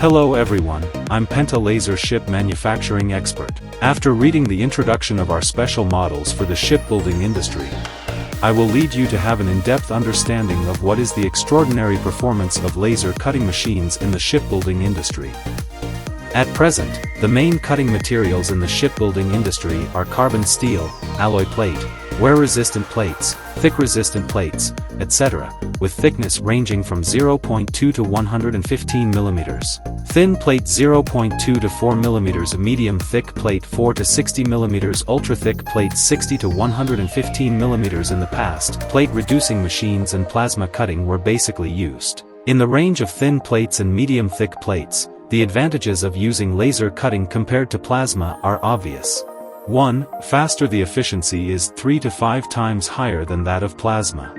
Hello everyone, I'm Penta Laser ship manufacturing expert. After reading the introduction of our special models for the shipbuilding industry, I will lead you to have an in-depth understanding of what is the extraordinary performance of laser cutting machines in the shipbuilding industry. At present, the main cutting materials in the shipbuilding industry are carbon steel, alloy plate, wear-resistant plates, thick-resistant plates, etc., with thickness ranging from 0.2 to 115 mm. Thin plate 0.2 to 4 mm, medium-thick plate 4 to 60 mm, ultra-thick plate 60 to 115 mm. In the past, plate-reducing machines and plasma cutting were basically used. In the range of thin plates and medium-thick plates, the advantages of using laser cutting compared to plasma are obvious. 1. Faster. The efficiency is 3 to 5 times higher than that of plasma.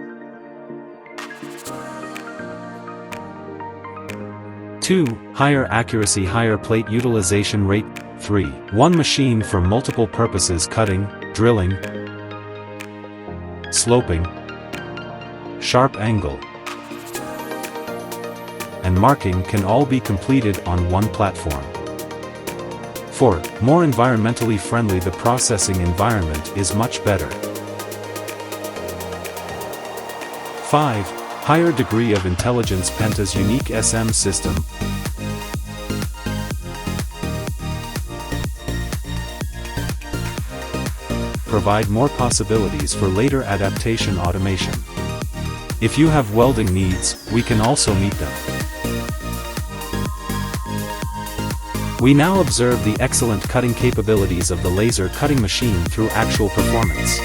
2. Higher accuracy. Higher plate utilization rate. 3. One machine for multiple purposes: cutting, drilling, sloping, sharp angle, and marking can all be completed on one platform. 4. More environmentally friendly. The processing environment is much better. 5. Higher degree of intelligence. Penta's unique SM system provide more possibilities for later adaptation automation. If you have welding needs, we can also meet them. We now observe the excellent cutting capabilities of the laser cutting machine through actual performance.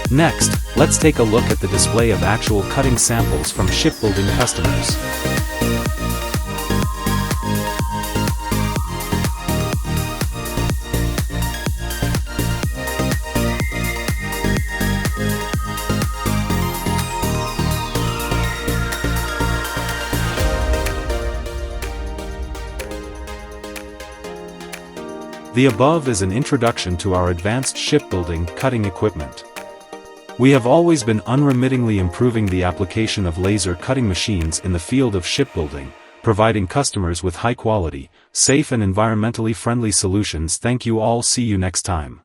Next, let's take a look at the display of actual cutting samples from shipbuilding customers. The above is an introduction to our advanced shipbuilding cutting equipment. We have always been unremittingly improving the application of laser cutting machines in the field of shipbuilding, providing customers with high quality, safe and environmentally friendly solutions. Thank you all. See you next time.